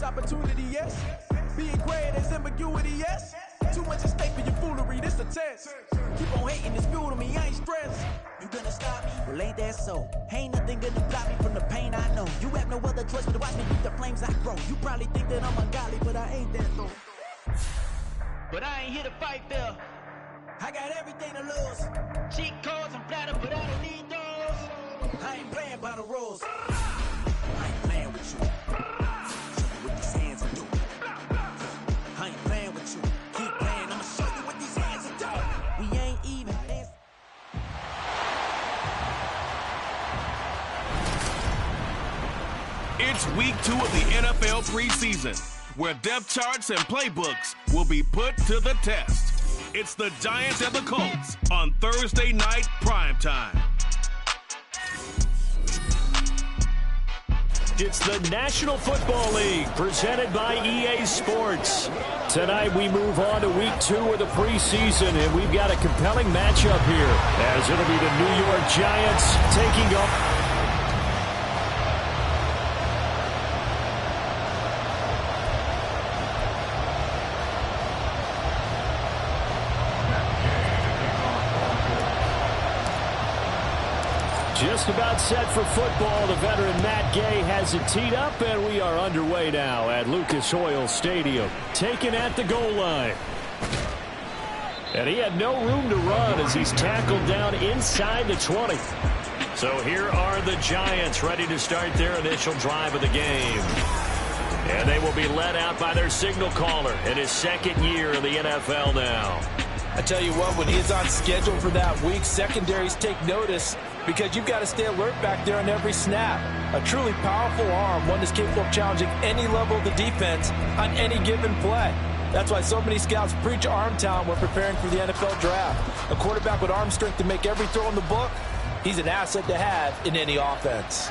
opportunity, yes. Being great, there's ambiguity, yes. Too much at stake for your foolery, this a test. Keep on hating, it's fuel to me, I ain't stressed. You gonna stop me? Well, ain't that so? Ain't nothing gonna block me from the pain I know. You have no other choice but to watch me beat the flames I grow. You probably think that I'm ungodly, but I ain't that though. But I ain't here to fight there. I got everything to lose. Cheat codes, I'm flattered, but I don't need those. I ain't playing by the rules. I ain't playing with you. Show you what these hands will do. I ain't playing with you. Keep playing, I'ma show you what these hands will do. We ain't even. It's week 2 of the NFL preseason, where depth charts and playbooks will be put to the test. It's the Giants and the Colts on Thursday night primetime. It's the National Football League presented by EA Sports. Tonight we move on to week 2 of the preseason, and we've got a compelling matchup here, as it'll be the New York Giants taking on... Just about set for football. The veteran Matt Gay has it teed up, and we are underway now at Lucas Oil Stadium. Taken at the goal line. And he had no room to run as he's tackled down inside the 20. So here are the Giants ready to start their initial drive of the game. And they will be led out by their signal caller in his second year in the NFL now. I tell you what, when he's on schedule for that week, secondaries take notice because you've got to stay alert back there on every snap. A truly powerful arm, one that's capable of challenging any level of the defense on any given play. That's why so many scouts preach arm talent when preparing for the NFL draft. A quarterback with arm strength to make every throw in the book, he's an asset to have in any offense.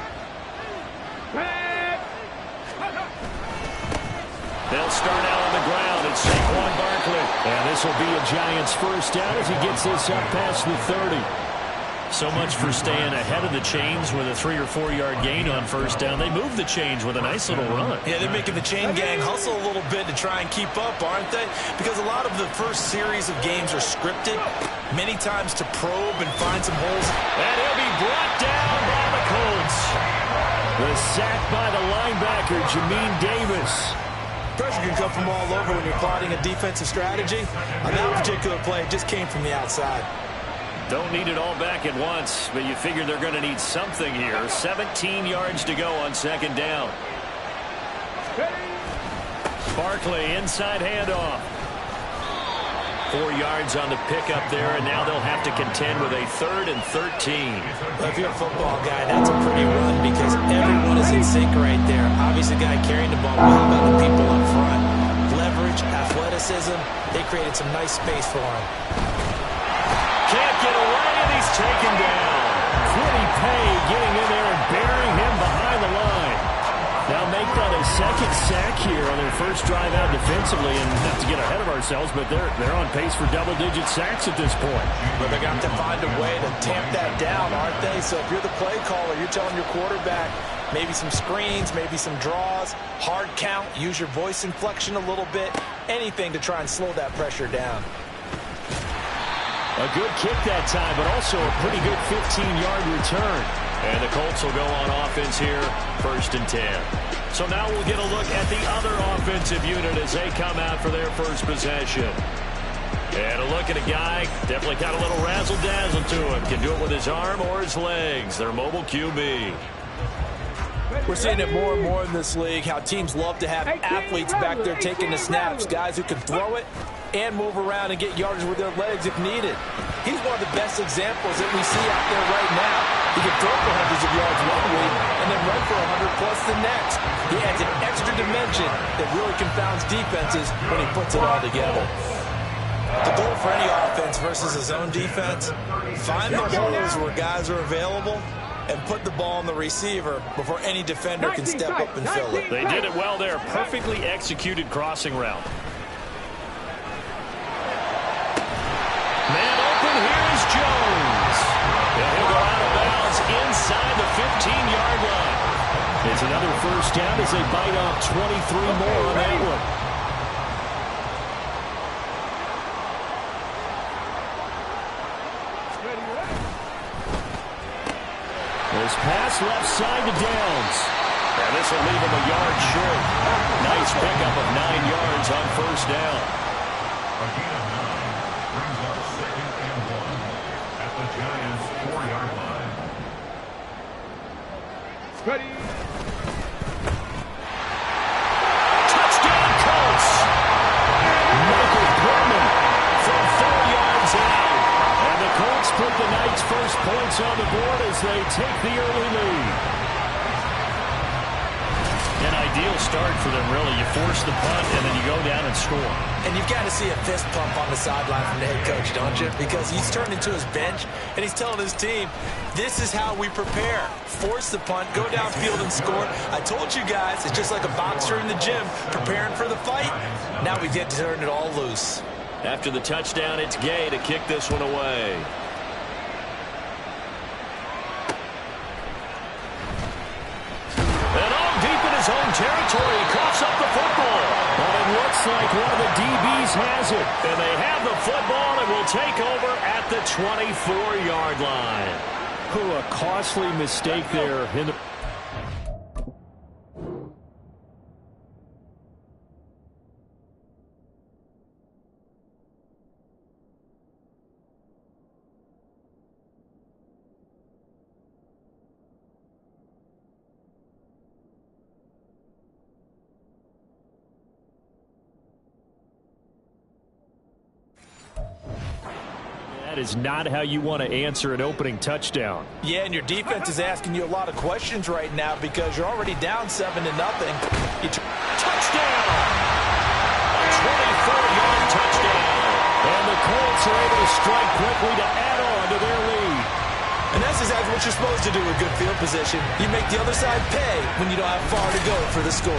They'll start out on the ground. It's Saquon Barkley. And this will be a Giants first down as he gets this up past the 30. So much for staying ahead of the chains with a 3 or 4 yard gain on first down. They move the chains with a nice little run. Yeah, they're making the chain gang hustle a little bit to try and keep up, aren't they? Because a lot of the first series of games are scripted, many times to probe and find some holes. And he'll be brought down by the Colts. The sack by the linebacker, Jamin Davis. Pressure can come from all over when you're plotting a defensive strategy. On that particular play, it just came from the outside. Don't need it all back at once, but you figure they're going to need something here. 17 yards to go on second down. Barkley, inside handoff. 4 yards on the pickup there, and now they'll have to contend with a 3rd and 13. Well, if you're a football guy, that's a pretty run because everyone is in sync right there. Obviously, the guy carrying the ball, well, how about the people up front? Leverage, athleticism, they created some nice space for him. Can't get away, and he's taken down. Quiddy Pay getting in there and burying him behind the line. Now make that a second sack here on their first drive out defensively, and not to get ahead of ourselves, but they're on pace for double-digit sacks at this point. But they're going to have to find a way to tamp that down, aren't they? So if you're the play caller, you're telling your quarterback maybe some screens, maybe some draws, hard count, use your voice inflection a little bit, anything to try and slow that pressure down. A good kick that time, but also a pretty good 15-yard return. And the Colts will go on offense here, 1st and 10. So now we'll get a look at the other offensive unit as they come out for their first possession. And a look at a guy, definitely got a little razzle-dazzle to him. Can do it with his arm or his legs. Their mobile QB. We're seeing it more and more in this league, how teams love to have athletes back there taking the snaps, guys who can throw it and move around and get yardage with their legs if needed. He's one of the best examples that we see out there right now. He can throw for hundreds of yards one week and then run for 100 plus the next. He adds an extra dimension that really confounds defenses when he puts it all together. The goal for any offense versus his own defense, find the holes where guys are available and put the ball on the receiver before any defender can step up and fill it. They did it well there. Perfectly executed crossing route. Man open, here's Jones. And he'll go out of bounds inside the 15-yard line. It's another first down as they bite off 23 more on that one. This pass left side to Downs. And this will leave him a yard short. Nice pickup of 9 yards on first down. Again, 9 brings up 2nd and 1 at the Giants' 4-yard line. Ready. Touchdown, Colts. Michael Pittman from 4 yards out. And the Colts put the Knights' first points on the board as they take the early lead. An ideal start for them, really. You force the punt, and then you go down and score. And you've got to see a fist pump on the sideline from the head coach, don't you? Because he's turned into his bench, and he's telling his team, this is how we prepare. Force the punt, go downfield and score. I told you guys, it's just like a boxer in the gym, preparing for the fight. Now we get to turn it all loose. After the touchdown, it's Gay to kick this one away. And all deep in his own territory, he coughs up the football. But it looks like one of the DBs has it. And they have the football and will take over at the 24-yard line. A costly mistake there in the... That is not how you want to answer an opening touchdown. Yeah, and your defense is asking you a lot of questions right now because you're already down 7-0. Touchdown! A 24-yard touchdown. And the Colts are able to strike quickly to add on to their lead. And that's exactly what you're supposed to do with good field position. You make the other side pay when you don't have far to go for the score.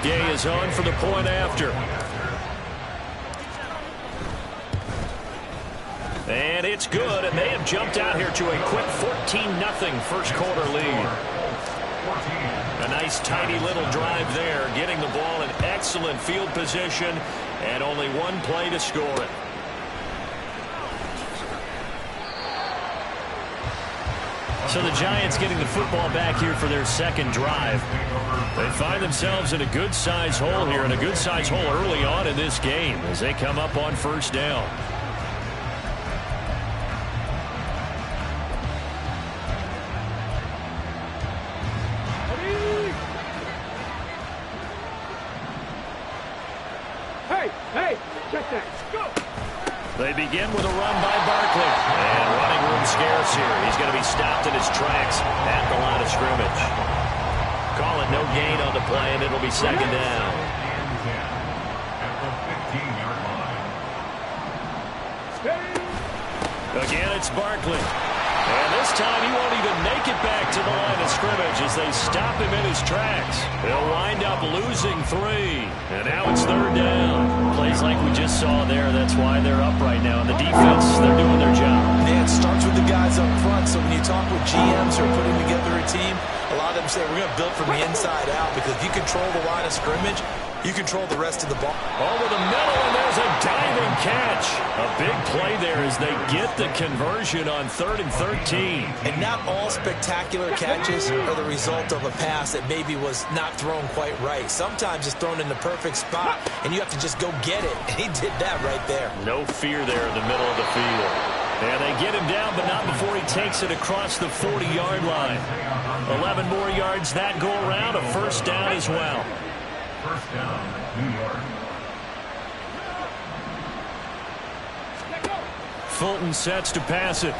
Gay is on for the point after. And it's good, and they have jumped out here to a quick 14-0 first quarter lead. A nice tiny little drive there, getting the ball in excellent field position, and only one play to score it. So the Giants getting the football back here for their second drive. They find themselves in a good-sized hole here, and a good-sized hole early on in this game as they come up on first down. Hey, check that. Go. They begin with a run by Barkley. And running room scarce here. He's going to be stopped in his tracks at the line of scrimmage. Call it no gain on the play, and it'll be second down. At the 15-yard line. Again, it's Barkley. And this time he won't even make it back to the line of scrimmage as they stop him in his tracks. They'll wind up losing 3. And now it's third down. Plays like we just saw there. That's why they're up right now. And the defense, they're doing their job. Yeah, it starts with the guys up front. So when you talk with GMs who are putting together a team, a lot of them say we're going to build from the inside out because if you control the line of scrimmage, you control the rest of the ball. Over the middle, and there's a diving catch. A big play there as they get the conversion on 3rd and 13. And not all spectacular catches are the result of a pass that maybe was not thrown quite right. Sometimes it's thrown in the perfect spot, and you have to just go get it. And he did that right there. No fear there in the middle of the field. And they get him down, but not before he takes it across the 40-yard line. 11 more yards that go around, a first down as well. First down, New York. Fulton sets to pass it.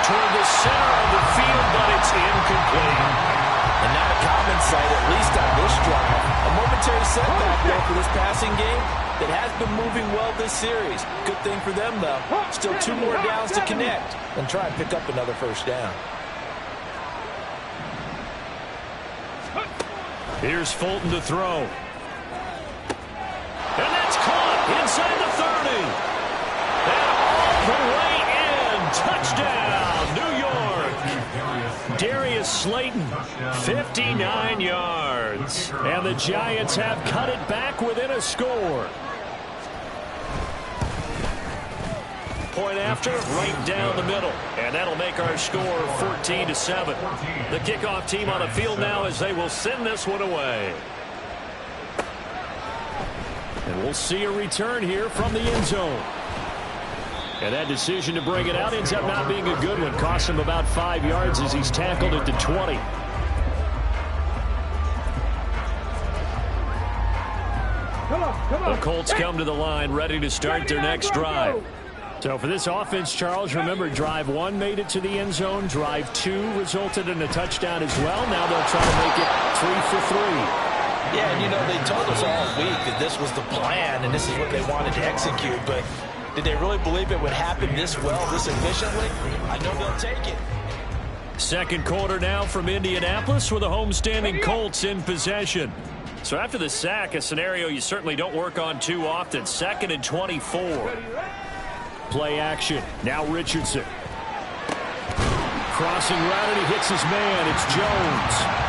Toward the center of the field, but it's incomplete. And not a common sight, at least on this drive. A momentary setback, though, for this passing game that has been moving well this series. Good thing for them, though. Still 2 more downs to connect and try and pick up another first down. Here's Fulton to throw. And that's caught inside the 30. swing. And all the way in. Touchdown, New York. Darius Slayton, 59 yards. And the Giants have cut it back within a score. Point after, right down the middle. And that'll make our score 14-7. The kickoff team on the field now as they will send this one away. And we'll see a return here from the end zone. And that decision to bring it out ends up not being a good one. Costs him about 5 yards as he's tackled at the 20. The Colts come to the line ready to start their next drive. So for this offense, Charles, remember, drive 1 made it to the end zone. Drive 2 resulted in a touchdown as well. Now they'll try to make it 3 for 3. Yeah, and you know, they told us all week that this was the plan and this is what they wanted to execute. But did they really believe it would happen this well, this efficiently? I know they'll take it. Second quarter now from Indianapolis with the homestanding Colts in possession. So after the sack, a scenario you certainly don't work on too often. 2nd and 24. Play action. Now Richardson. Crossing route, and he hits his man. It's Jones.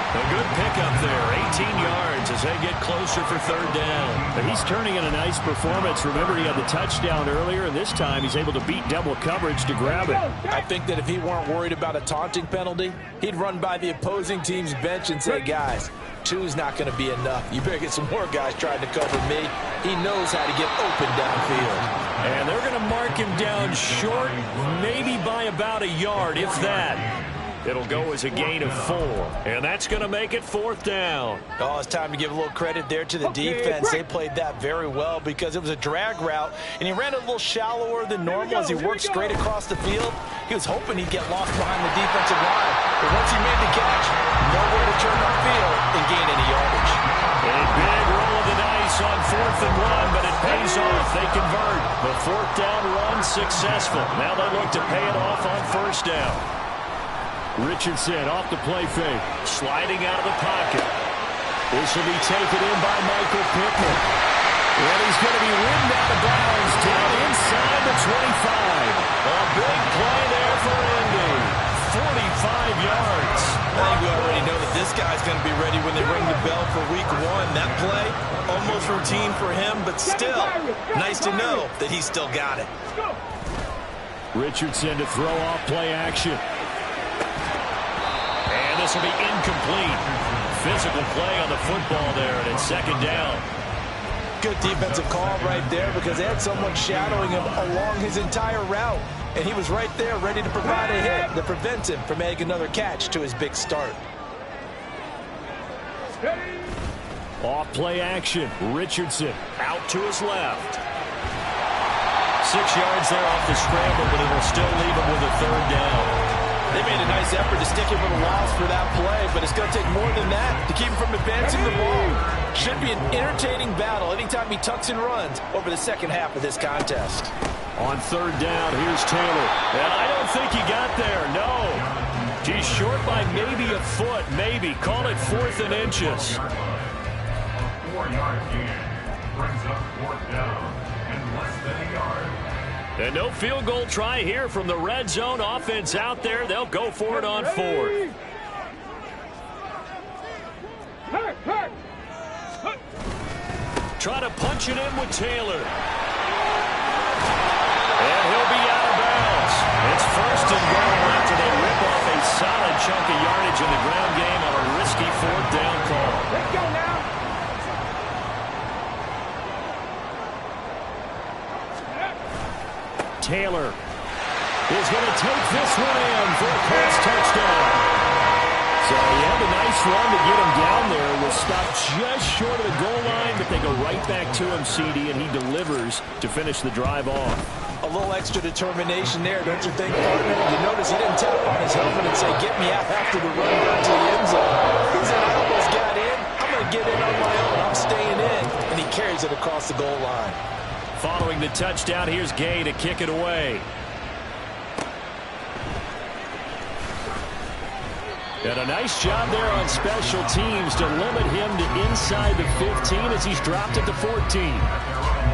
A good pickup there. 18 yards as they get closer for 3rd down. But he's turning in a nice performance. Remember, he had the touchdown earlier, and this time he's able to beat double coverage to grab it. I think that if he weren't worried about a taunting penalty, he'd run by the opposing team's bench and say, guys, 2 is not going to be enough. You better get some more guys trying to cover me. He knows how to get open downfield. And they're going to mark him down short, maybe by about a yard, if that. It'll go as a gain of 4. And that's going to make it 4th down. Oh, it's time to give a little credit there to the defense. They played that very well because it was a drag route, and he ran a little shallower than normal as he worked straight across the field. He was hoping he'd get lost behind the defensive line. But once he made the catch, nowhere to turn upfield and gain any yardage. A big roll of the dice on 4th and 1, but it pays off. They convert. The 4th down run successful. Now they look to pay it off on 1st down. Richardson off the play fake. Sliding out of the pocket. This will be taken in by Michael Pittman. And he's going to be ridden out of bounds down inside the 25. A big play there for Indy. 45 yards. I think we already know that this guy's going to be ready when they ring the bell for week 1. That play, almost routine for him, but still, nice to know that he's still got it. Richardson to throw off play action. And this will be incomplete. Physical play on the football there, and it's 2nd down. Good defensive call right there because they had someone shadowing him along his entire route. And he was right there ready to provide a hit to prevent him from making another catch to his big start. Off play action. Richardson out to his left. 6 yards there off the scramble, but it'll still leave him with a 3rd down. They made a nice effort to stick him with a loss for that play, but it's going to take more than that to keep him from advancing the ball. Should be an entertaining battle anytime he tucks and runs over the second half of this contest. On 3rd down, here's Taylor. And I don't think he got there, no. He's short by maybe a foot, maybe. Call it 4th and inches. 4-yard gain brings up 4th down and less than a yard. And no field goal try here from the red zone. Offense out there. They'll go for it on 4th. Try to punch it in with Taylor. And he'll be out of bounds. It's 1st and goal after they rip off a solid chunk of yardage in the ground game on a risky 4th down call. Let's go now. Taylor is going to take this one in for a Colts touchdown. So he had a nice run to get him down there. Was stopped just short of the goal line, but they go right back to him, CD, and he delivers to finish the drive off. A little extra determination there, don't you think, partner? You notice he didn't tap on his helmet and say, get me out after the run down to the end zone. He said, I almost got in. I'm going to get in on my own. I'm staying in. And he carries it across the goal line. Following the touchdown, here's Gay to kick it away. And a nice job there on special teams to limit him to inside the 15 as he's dropped it to 14.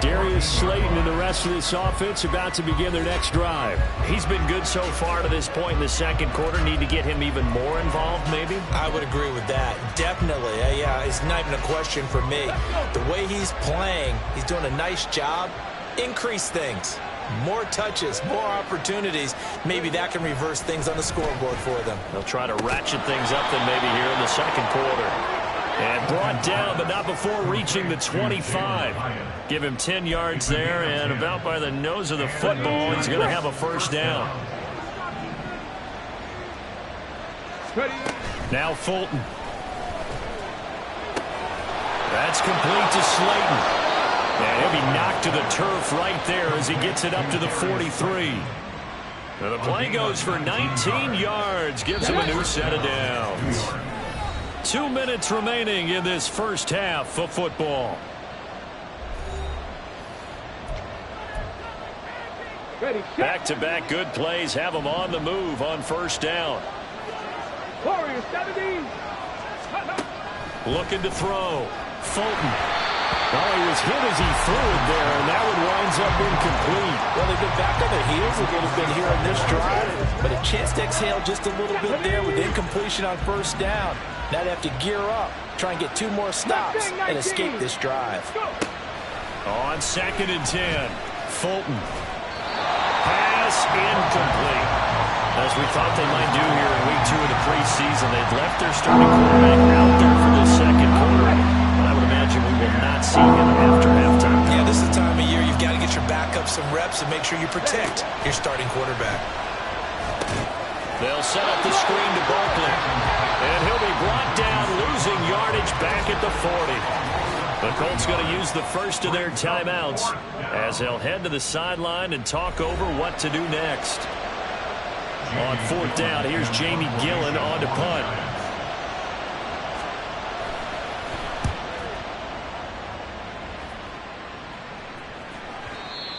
Darius Slayton and the rest of this offense about to begin their next drive. He's been good so far to this point in the second quarter. Need to get him even more involved, maybe? I would agree with that. Definitely. Yeah, it's not even a question for me. The way he's playing, he's doing a nice job. Increase things. More touches, more opportunities. Maybe that can reverse things on the scoreboard for them. They'll try to ratchet things up then maybe here in the second quarter. And brought down, but not before reaching the 25. Give him 10 yards there, and about by the nose of the football, he's going to have a first down. Now Fulton. That's complete to Slayton. And he'll be knocked to the turf right there as he gets it up to the 43. Now the play goes for 19 yards, gives him a new set of downs. 2 minutes remaining in this first half of football. Back-to-back good plays have them on the move on first down. Looking to throw. Fulton. Well, he was hit as he threw it there, and that one winds up incomplete. Well, they've been back on their heels a little bit here in this drive, but a chance to exhale just a little bit there with incompletion on first down. Now they have to gear up, try and get 2 more stops, and escape this drive. On 2nd and 10, Fulton. Pass incomplete. As we thought they might do here in week 2 of the preseason, they've left their starting quarterback out there for the second quarter. But I would imagine we will not see him after halftime. Yeah, this is the time of year you've got to get your backup some reps and make sure you protect your starting quarterback. They'll set up the screen to Barkley. And he'll be brought down, losing yardage back at the 40. The Colts going to use the first of their timeouts as they'll head to the sideline and talk over what to do next. On 4th down, here's Jamie Gillen on to punt.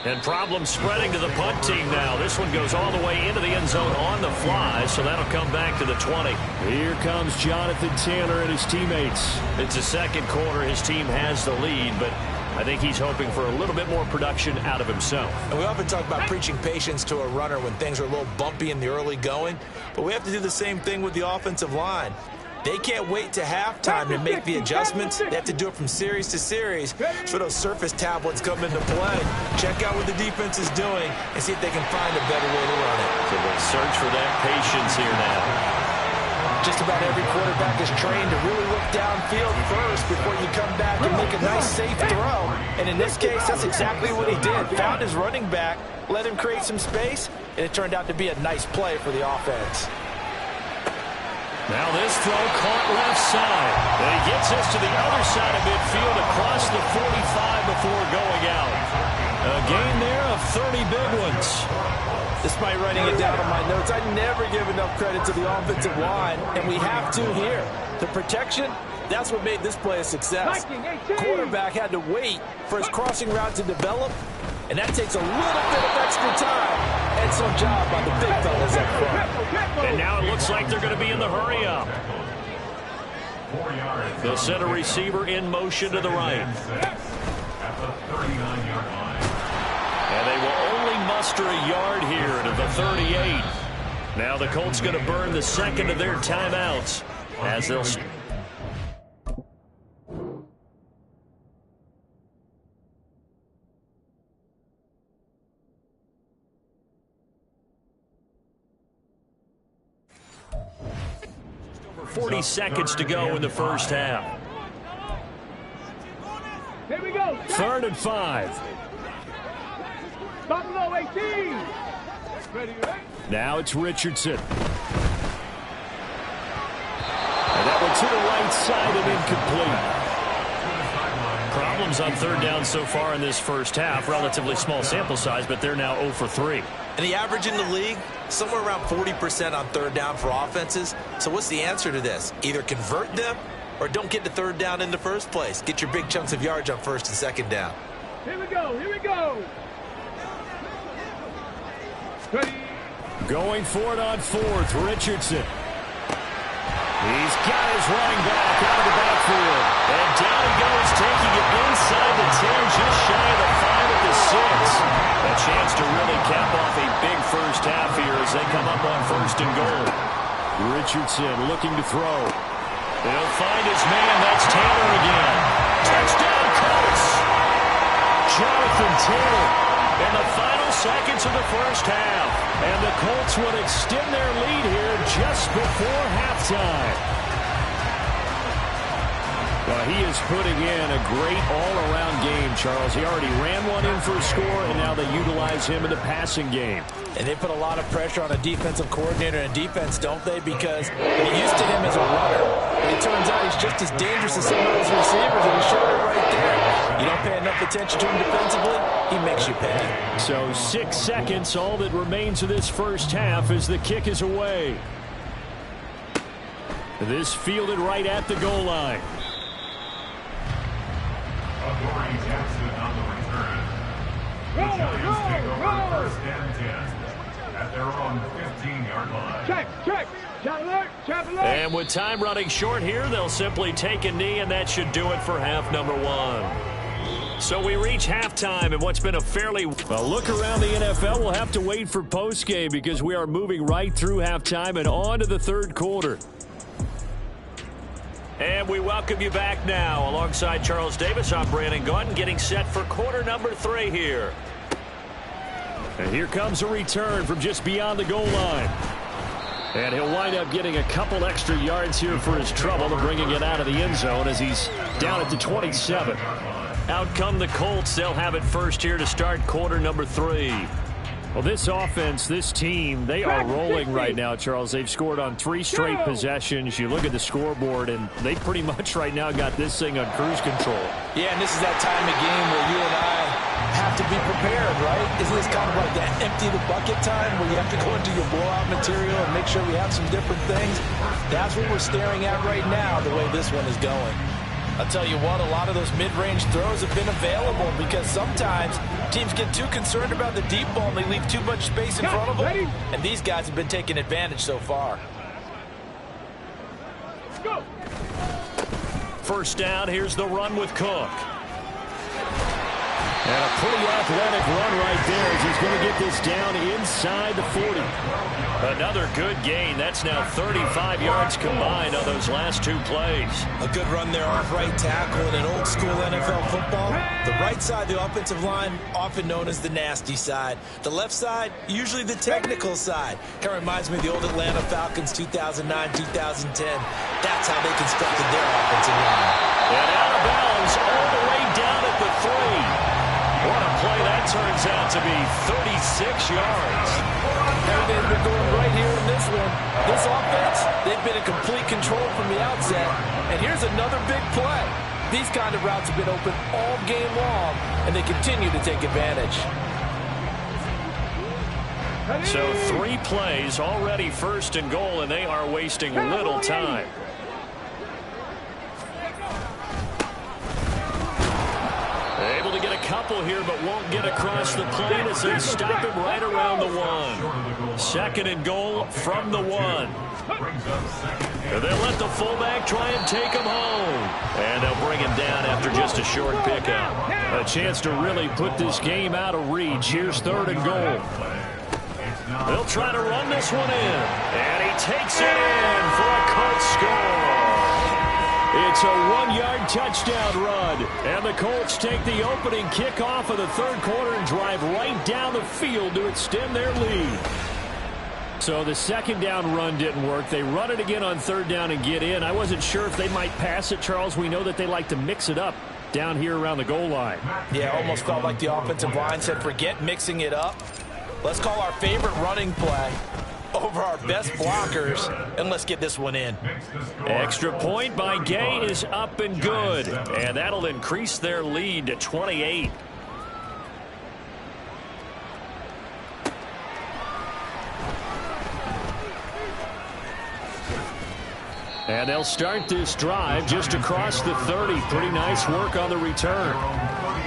And problems spreading to the punt team now. This one goes all the way into the end zone on the fly, so that'll come back to the 20. Here comes Jonathan Taylor and his teammates. It's the second quarter. His team has the lead, but I think he's hoping for a little bit more production out of himself. And we often talk about preaching patience to a runner when things are a little bumpy in the early going, but we have to do the same thing with the offensive line. They can't wait to halftime to make the adjustments. They have to do it from series to series. So those surface tablets come into play. Check out what the defense is doing and see if they can find a better way to run it. So they'll search for that patience here now. Just about every quarterback is trained to really look downfield first before you come back and make a nice, safe throw. And in this case, that's exactly what he did. Found his running back, let him create some space, and it turned out to be a nice play for the offense. Now this throw caught left side. And he gets us to the other side of midfield across the 45 before going out. A gain there of 30 big ones. Despite writing it down on my notes, I never give enough credit to the offensive line, and we have to here. The protection, that's what made this play a success. Quarterback had to wait for his crossing route to develop, and that takes a little bit of extra time. Excellent job by the big fellas up front. And now it looks like they're going to be in the hurry up. They'll set a receiver in motion to the right. At the 39-yard line. And they will only muster a yard here to the 38. Now the Colts going to burn the second of their timeouts as they'll... Over 40 seconds to go in the first half. Here we go. 3rd and 5. Buffalo 18. Ready, right? Now it's Richardson. And that one to the right side and incomplete. Problems on 3rd down so far in this first half. Relatively small sample size, but they're now 0 for 3. And the average in the league, somewhere around 40% on 3rd down for offenses. So what's the answer to this? Either convert them or don't get to 3rd down in the first place. Get your big chunks of yards on 1st and 2nd down. Here we go. Here we go. Ready. Going for it on 4th, Richardson. He's got his running back out of the backfield. And down he goes, taking it inside the 10, just shy of the 5. the 6. A chance to really cap off a big first half here as they come up on 1st and goal. Richardson looking to throw. They'll find his man. That's Taylor again. Touchdown, Colts. Jonathan Taylor. In the final seconds of the first half. And the Colts would extend their lead here just before halftime. Well, he is putting in a great all-around game, Charles. He already ran one in for a score, and now they utilize him in the passing game. And they put a lot of pressure on a defensive coordinator and defense, don't they? Because they're used to him as a runner. But it turns out he's just as dangerous as some of those receivers, and he showed it right there. You don't pay enough attention to him defensively, he makes you pay. So 6 seconds, all that remains of this first half as the kick is away. This fielded right at the goal line. Jackson on the return. The Giants take over 1st and 10 at their own 15-yard line. Check. Chap alert. And with time running short here, they'll simply take a knee, and that should do it for half number 1. So we reach halftime in what's been a fairly... Well, look around the NFL. We'll have to wait for postgame because we are moving right through halftime and on to the 3rd quarter. And we welcome you back now. Alongside Charles Davis, I'm Brandon Gaudin, getting set for quarter number 3 here. And here comes a return from just beyond the goal line. And he'll wind up getting a couple extra yards here for his trouble and bringing it out of the end zone as he's down at the 27. Out come the Colts. They'll have it first here to start quarter number 3. Well, this offense, this team, they are rolling right now, Charles. They've scored on 3 straight possessions. You look at the scoreboard, and they pretty much right now got this thing on cruise control. Yeah, and this is that time of game where you and I have to be prepared, right? Isn't this kind of like that empty the bucket time where you have to go into your blowout material and make sure we have some different things? That's what we're staring at right now, the way this one is going. I'll tell you what, a lot of those mid-range throws have been available because sometimes teams get too concerned about the deep ball and they leave too much space in front of them. And these guys have been taking advantage so far. Go. First down, here's the run with Cook. And a pretty athletic run right there as he's going to get this down inside the 40. Another good gain. That's now 35 yards combined on those last 2 plays. A good run there off right tackle in an old school NFL football. The right side, the offensive line, often known as the nasty side. The left side, usually the technical side. Kind of reminds me of the old Atlanta Falcons 2009, 2010. That's how they constructed their offensive line. And out of bounds all the way down at the 3. What a play that turns out to be, 36 yards. They've been going right here in this one. This offense, they've been in complete control from the outset. And here's another big play. These kind of routes have been open all game long, and they continue to take advantage. So 3 plays, already 1st and goal, and they are wasting little time. Able to get a couple here, but won't get across the plane as they stop him right around the 1. 2nd and goal from the 1. And they'll let the fullback try and take him home. And they'll bring him down after just a short pickup. A chance to really put this game out of reach. Here's 3rd and goal. They'll try to run this one in. And he takes it in for a Colts score. It's a 1-yard touchdown run. And the Colts take the opening kickoff of the 3rd quarter and drive right down the field to extend their lead. So the 2nd down run didn't work. They run it again on 3rd down and get in. I wasn't sure if they might pass it, Charles. We know that they like to mix it up down here around the goal line. Yeah, almost felt like the offensive line said, forget mixing it up. Let's call our favorite running play over our best blockers, and let's get this one in. Extra point by Gay is up and good, and that'll increase their lead to 28. And they'll start this drive just across the 30. Pretty nice work on the return.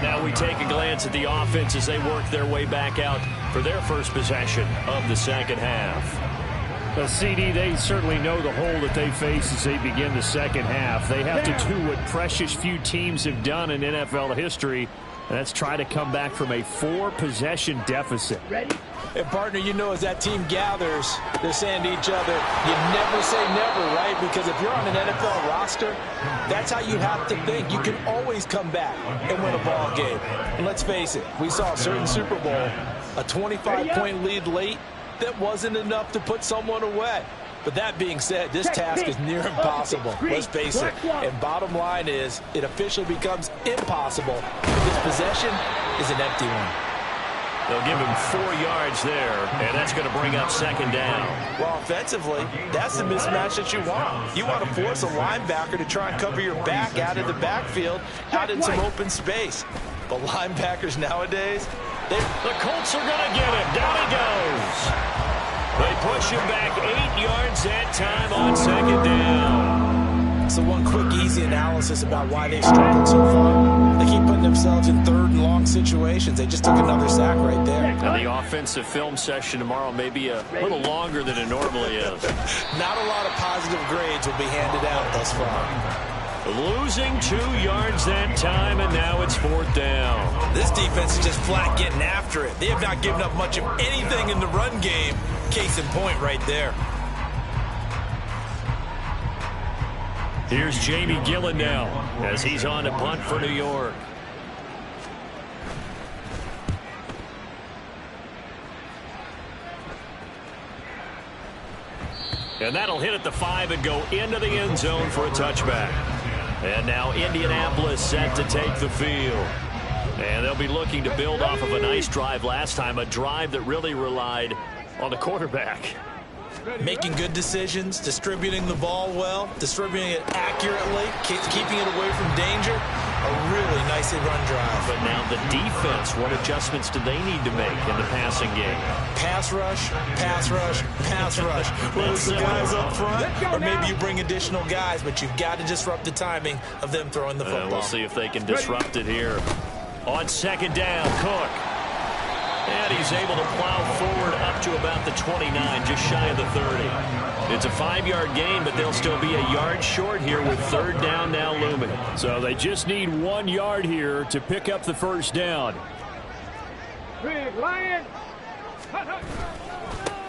Now we take a glance at the offense as they work their way back out for their first possession of the 2nd half. Well, CD, they certainly know the hole that they face as they begin the 2nd half. They have to do what precious few teams have done in NFL history, Let's try to come back from a 4-possession deficit. Ready? And, partner, you know, as that team gathers, they're saying to each other, you never say never, right? Because if you're on an NFL roster, that's how you have to think. You can always come back and win a ball game. And let's face it, we saw a certain Super Bowl, a 25-point lead late that wasn't enough to put someone away. But that being said, this task is near impossible. Let's face it. And bottom line is, it officially becomes impossible if this possession is an empty one. They'll give him 4 yards there, and that's going to bring up second down. Well, offensively, that's the mismatch that you want. You want to force a linebacker to try and cover your back out of the backfield, out in some open space. But linebackers nowadays, the Colts are going to get him. Down he goes. They push him back 8 yards that time on second down. So one quick, easy analysis about why they've struggled so far. They keep putting themselves in third and long situations. They just took another sack right there. And the offensive film session tomorrow may be a little longer than it normally is. Not a lot of positive grades will be handed out thus far. Losing 2 yards that time, and now it's fourth down. This defense is just flat getting after it. They have not given up much of anything in the run game. Case in point right there. Here's Jamie Gillen now as he's on to punt for New York. And that'll hit at the 5 and go into the end zone for a touchback. And now Indianapolis set to take the field. And they'll be looking to build off of a nice drive last time, a drive that really relied on the quarterback. Making good decisions, distributing the ball well, distributing it accurately, keeping it away from danger. A really nicely run drive. But now the defense, what adjustments do they need to make in the passing game? Pass rush, pass rush, pass rush. Whether it's the guys up front, or maybe you bring additional guys, but you've got to disrupt the timing of them throwing the football. We'll see if they can disrupt it here. On second down, Cook. And he's able to plow forward up to about the 29, just shy of the 30. It's a 5-yard gain, but they'll still be a yard short here with third down now looming. So they just need 1 yard here to pick up the first down. Big Lion.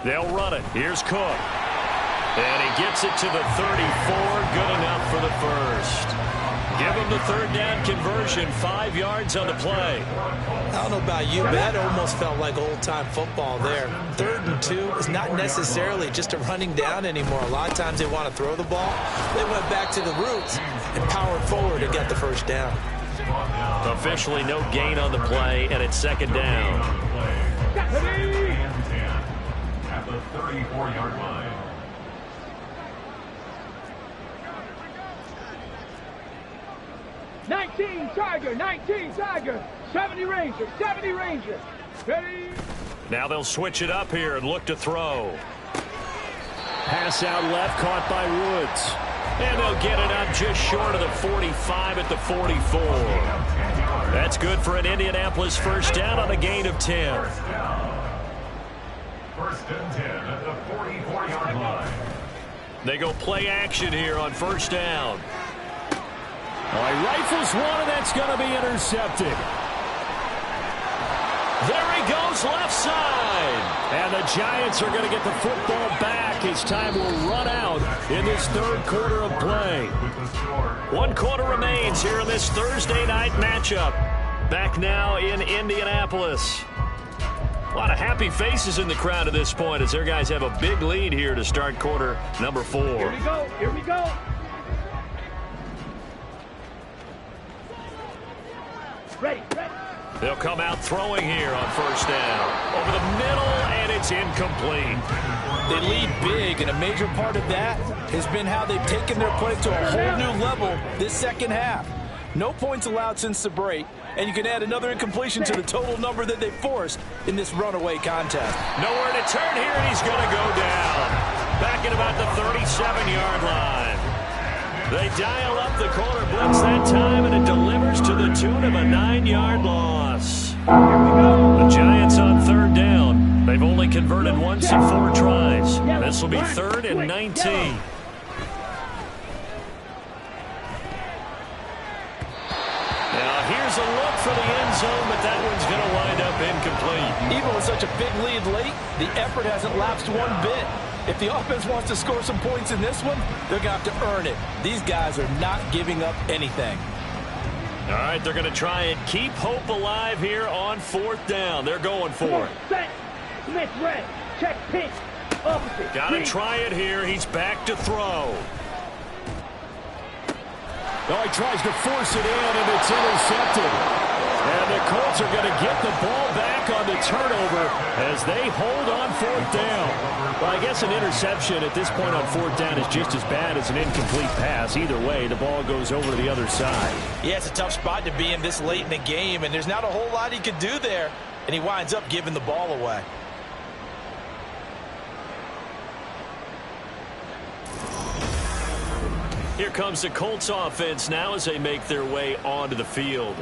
They'll run it. Here's Cook. And he gets it to the 34, good enough for the first. Give him the third down conversion, 5 yards on the play. I don't know about you, but that almost felt like old-time football there. 3rd and 2 is not necessarily just a running down anymore. A lot of times they want to throw the ball. They went back to the roots and powered forward and got the first down. Officially no gain on the play, and it's second down. At the 34-yard line. Tiger, 19 Tiger, 70 Ranger, 70 Ranger. Ready? Now they'll switch it up here and look to throw. Pass out left, caught by Woods. And they'll get it up just short of the 45 at the 44. That's good for an Indianapolis first down on a gain of 10. First and 10 at the 44-yard line. They go play action here on first down. All right, rifles one, and that's going to be intercepted. There he goes, left side. And the Giants are going to get the football back as time will run out in this third quarter of play. 1 quarter remains here in this Thursday night matchup. Back now in Indianapolis. A lot of happy faces in the crowd at this point as their guys have a big lead here to start quarter number 4. Here we go, here we go. Ready, ready. They'll come out throwing here on first down. Over the middle, and it's incomplete. They lead big, and a major part of that has been how they've taken their play to a whole new level this second half. No points allowed since the break, and you can add another incompletion to the total number that they forced in this runaway contest. Nowhere to turn here, and he's going to go down. Back at about the 37-yard line. They dial up the corner blitz that time, and it delivers to the tune of a 9-yard loss. The Giants on third down. They've only converted once in 4 tries. This will be 3rd and 19. Now here's Here's a look for the end zone, but that one's going to wind up incomplete. Even with such a big lead late, the effort hasn't lapsed one bit. If the offense wants to score some points in this one, they're going to have to earn it. These guys are not giving up anything. All right, they're going to try and keep hope alive here on 4th down. They're going for it. Set. Smith red. Check pitch. Opposite. Got to try it here. He's back to throw. Oh, he tries to force it in, and it's intercepted. And the Colts are going to get the ball back on the turnover as they hold on 4th down. Well, I guess an interception at this point on 4th down is just as bad as an incomplete pass. Either way, the ball goes over to the other side. Yeah, it's a tough spot to be in this late in the game, and there's not a whole lot he could do there. And he winds up giving the ball away. Here comes the Colts offense now as they make their way onto the field.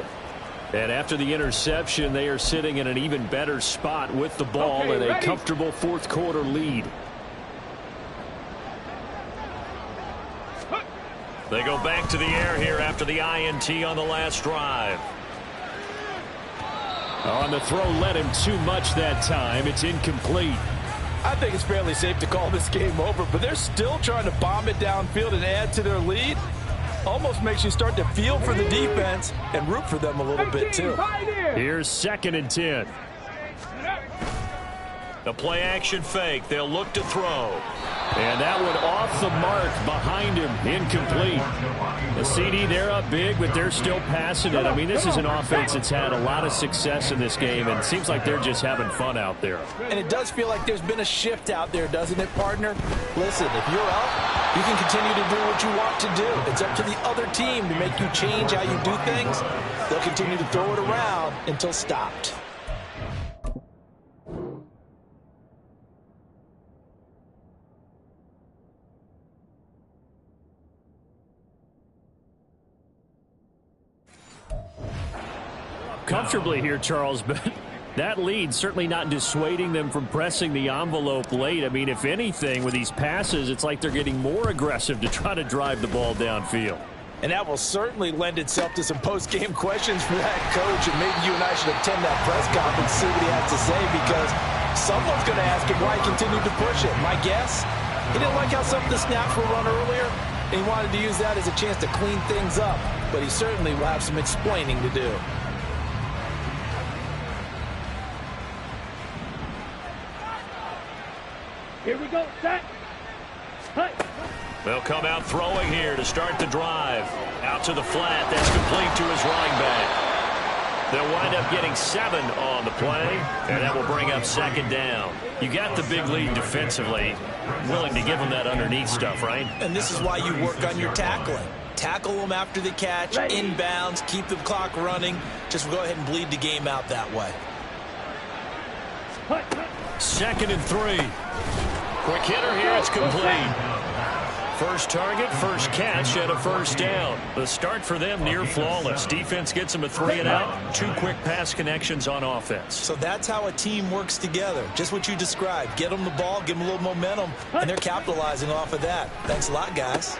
And after the interception, they are sitting in an even better spot with the ball and a comfortable 4th quarter lead. They go back to the air here after the INT on the last drive. On the throw, led him too much that time. It's incomplete. I think it's fairly safe to call this game over, but they're still trying to bomb it downfield and add to their lead. Almost makes you start to feel for the defense and root for them a little bit, too. Here's 2nd and 10. The play action fake. They'll look to throw. And that one off the mark behind him. Incomplete. The CD, they're up big, but they're still passing it. I mean, this is an offense that's had a lot of success in this game, and it seems like they're just having fun out there. And it does feel like there's been a shift out there, doesn't it, partner? Listen, if you're up, you can continue to do what you want to do. It's up to the other team to make you change how you do things. They'll continue to throw it around until stopped. Comfortably here, Charles, but that lead certainly not dissuading them from pressing the envelope late. I mean, if anything, with these passes, it's like they're getting more aggressive to try to drive the ball downfield. And that will certainly lend itself to some post-game questions for that coach, and maybe you and I should attend that press conference, see what he has to say, because someone's going to ask him why he continued to push it. My guess, he didn't like how some of the snaps were run earlier, and he wanted to use that as a chance to clean things up, but he certainly will have some explaining to do. Here we go, set. Hey. They'll come out throwing here to start the drive. Out to the flat. That's complete to his running back. They'll wind up getting 7 on the play, and that will bring up 2nd down. You got the big lead defensively. Willing to give them that underneath stuff, right? And this is why you work on your tackling. Tackle them after the catch, inbounds, keep the clock running. Just go ahead and bleed the game out that way. 2nd and 3. Quick hitter here. It's complete. First target, first catch, and a 1st down. The start for them near flawless. Defense gets them a 3 and out. 2 quick pass connections on offense. So that's how a team works together. Just what you described. Get them the ball, give them a little momentum, and they're capitalizing off of that. Thanks a lot, guys.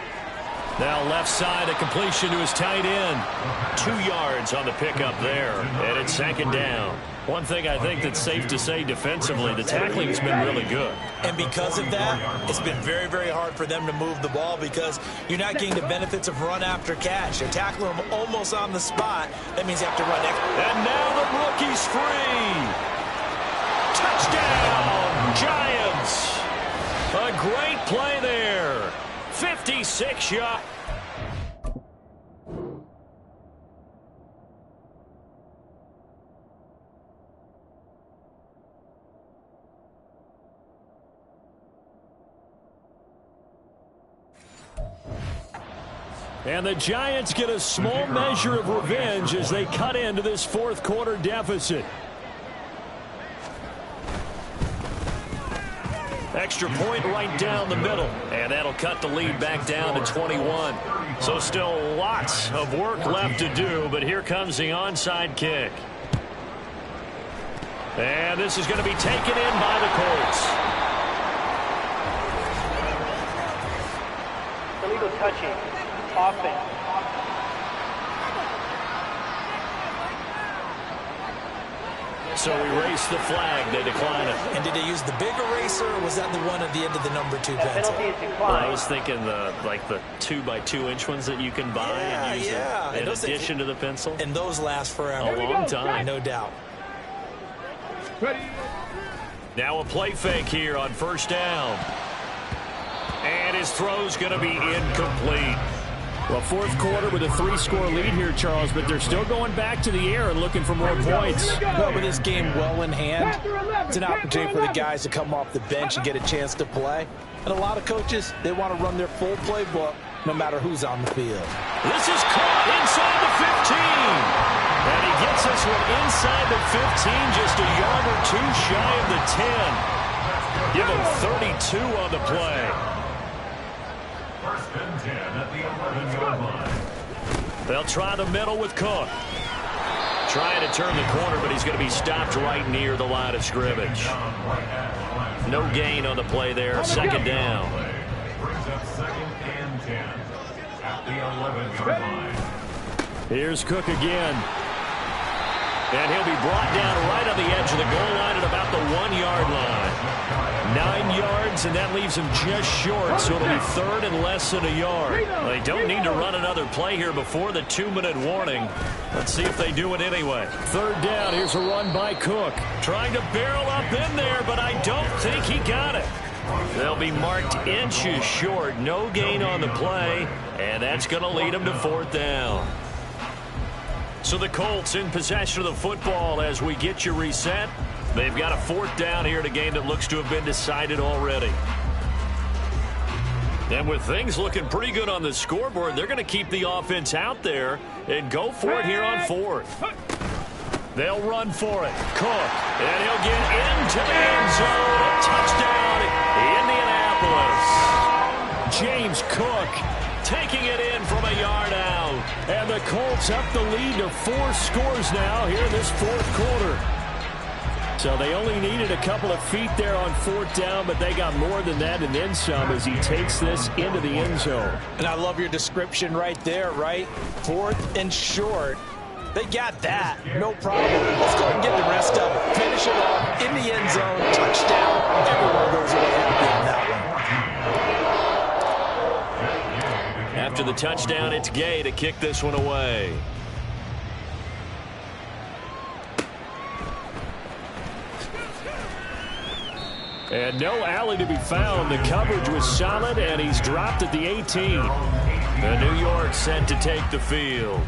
Now left side, a completion to his tight end. 2 yards on the pickup there, and it's 2nd down. One thing I think that's safe to say defensively, the tackling's been really good. And because of that, it's been very, very hard for them to move the ball because you're not getting the benefits of run after catch. They're tackling them almost on the spot. That means they have to run extra. And now the rookie's free. Touchdown, Giants. A great play there. 56 yards. And the Giants get a small measure of revenge as they cut into this 4th quarter deficit. Extra point right down the middle, and that'll cut the lead back down to 21. So still lots of work left to do, but here comes the onside kick. And this is going to be taken in by the Colts. Illegal touching. Offense. So we race the flag. They decline it. And did they use the big eraser, or was that the one at the end of the number 2 pencil? Well, I was thinking the 2x2-inch ones that you can buy and use in addition to the pencil. And those last forever. A long time. No doubt. Now a play fake here on first down. And his throw's going to be incomplete. Well, fourth quarter with a 3-score lead here, Charles, but they're still going back to the air and looking for more points. Well, with this game well in hand, it's an opportunity for the guys to come off the bench and get a chance to play. And a lot of coaches, they want to run their full playbook no matter who's on the field. This is caught inside the 15. And he gets this one inside the 15, just a yard or two shy of the 10. Give him 32 on the play. First and 10 at the 11-yard line. They'll try the middle with Cook. Trying to turn the corner, but he's going to be stopped right near the line of scrimmage. No gain on the play there. Second down. Brings up second and 10 at the 11-yard line. Here's Cook again. And he'll be brought down right on the edge of the goal line at about the 1-yard line. 9 yards, and that leaves him just short, so it'll be third and less than a yard. They don't need to run another play here before the 2-minute warning. Let's see if they do it anyway. Third down, here's a run by Cook. Trying to barrel up in there, but I don't think he got it. They'll be marked inches short. No gain on the play, and that's going to lead them to fourth down. So the Colts in possession of the football as we get you reset. They've got a fourth down here in a game that looks to have been decided already. And with things looking pretty good on the scoreboard, they're going to keep the offense out there and go for it here on fourth. They'll run for it. Cook, and he'll get into the end zone. A touchdown, Indianapolis. James Cook taking it in from a yard out. And the Colts up the lead to 4 scores now here in this fourth quarter. So they only needed a couple of feet there on fourth down, but they got more than that and then some as he takes this into the end zone. And I love your description right there, right? Fourth and short. They got that. No problem. Let's go and get the rest of it. Finish it off in the end zone. Touchdown. Everyone goes away happy on that one. After the touchdown, it's Gay to kick this one away. And no alley to be found. The coverage was solid, and he's dropped at the 18. The New York set to take the field.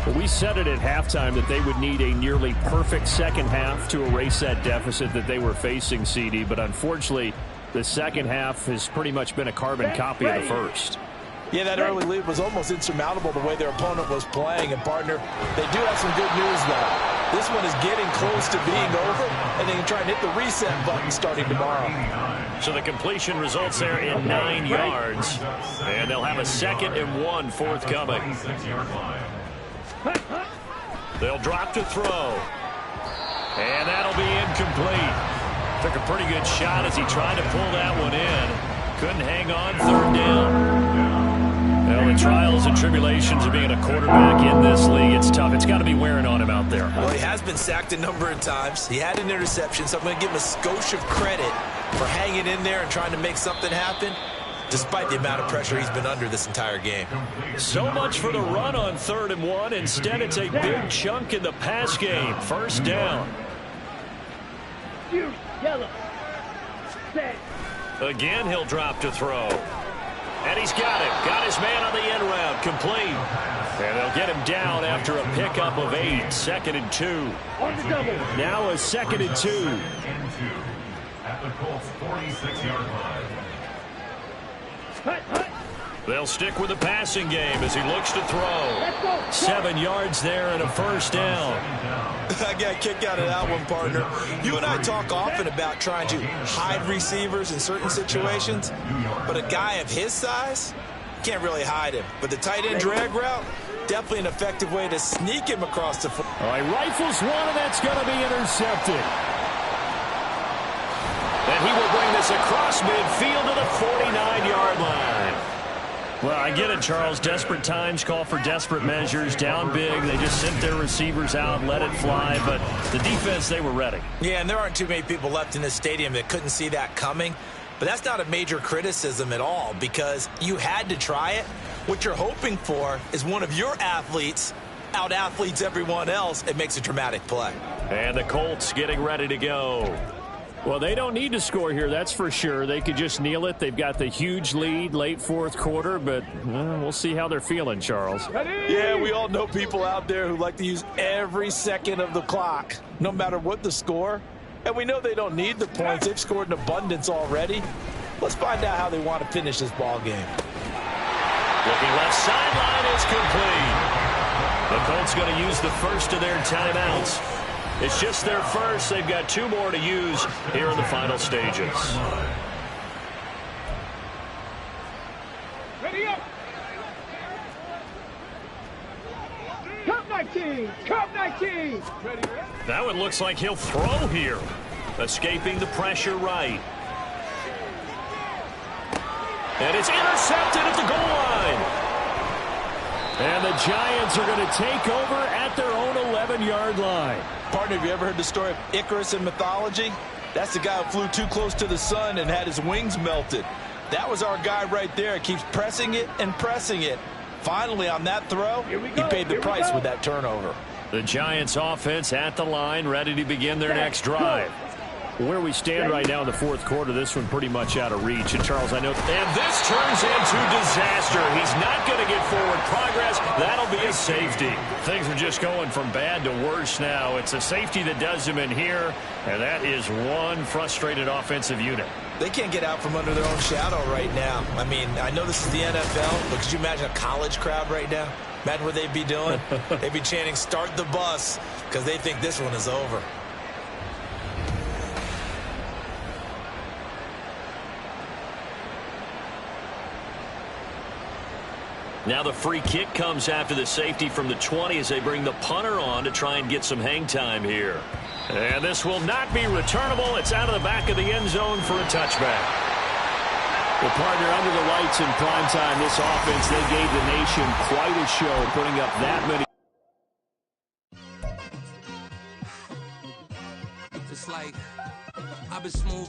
Well, we said it at halftime that they would need a nearly perfect second half to erase that deficit that they were facing, CD. But unfortunately, the second half has pretty much been a carbon copy of the first. Yeah, that early lead was almost insurmountable the way their opponent was playing. And, partner, they do have some good news, though. This one is getting close to being over, and they can try and hit the reset button starting tomorrow. So the completion results there in 9 yards, and they'll have a 2nd and 1 forthcoming. They'll drop to throw, and that'll be incomplete. Took a pretty good shot as he tried to pull that one in. Couldn't hang on, third down. Well, the trials and tribulations of being a quarterback in this league, it's tough. It's got to be wearing on him out there. Well, he has been sacked a number of times. He had an interception, so I'm going to give him a skosh of credit for hanging in there and trying to make something happen, despite the amount of pressure he's been under this entire game. So much for the run on 3rd and 1. Instead, it's a big chunk in the pass game. First down. Yellow. Set. Again, he'll drop to throw. And he's got it. Got his man on the end route. Complete. And they'll get him down after a pickup of 8. 2nd and 2. On the double. Now a 2nd and 2. At the Colts 46-yard line. They'll stick with the passing game as he looks to throw. 7 yards there and a first down. I got a kick out of that one, partner. You and I talk often about trying to hide receivers in certain situations, but a guy of his size can't really hide him. But the tight end drag route, definitely an effective way to sneak him across the field. All right, rifles one, and that's going to be intercepted. And he will bring this across midfield to the 49-yard line. Well, I get it, Charles. Desperate times call for desperate measures. Down big, they just sent their receivers out, let it fly. But the defense, they were ready. Yeah, and there aren't too many people left in this stadium that couldn't see that coming. But that's not a major criticism at all because you had to try it. What you're hoping for is one of your athletes out-athletes everyone else. It makes a dramatic play. And the Colts getting ready to go. Well, they don't need to score here, that's for sure. They could just kneel it. They've got the huge lead late fourth quarter, but we'll see how they're feeling, Charles. Yeah, we all know people out there who like to use every second of the clock, no matter what the score. And we know they don't need the points. They've scored in abundance already. Let's find out how they want to finish this ball game. Looking left sideline is complete. The Colts going to use the first of their timeouts. It's just their first. They've got 2 more to use here in the final stages. Ready up. Cup 19. Cup 19. Ready up. That one looks like he'll throw here. Escaping the pressure right. And it's intercepted at the goal line. And the Giants are going to take over at their own 11-yard line. Partner, have you ever heard the story of Icarus in mythology? That's the guy who flew too close to the sun and had his wings melted. That was our guy right there. Keeps pressing it and pressing it. Finally, on that throw, he paid the price with that turnover. The Giants offense at the line, ready to begin their next drive. Where we stand right now in the fourth quarter, this one pretty much out of reach. And, Charles, I know... And this turns into disaster. He's not going to get forward progress. That'll be a safety. Things are just going from bad to worse now. It's a safety that does him in here, and that is one frustrated offensive unit. They can't get out from under their own shadow right now. I mean, I know this is the NFL, but could you imagine a college crowd right now? Imagine what they'd be doing. They'd be chanting, "Start the bus," because they think this one is over. Now the free kick comes after the safety from the 20 as they bring the punter on to try and get some hang time here. And this will not be returnable. It's out of the back of the end zone for a touchback. Well, partner, under the lights in primetime, this offense, they gave the nation quite a show, putting up that many. Just like I've been smooth.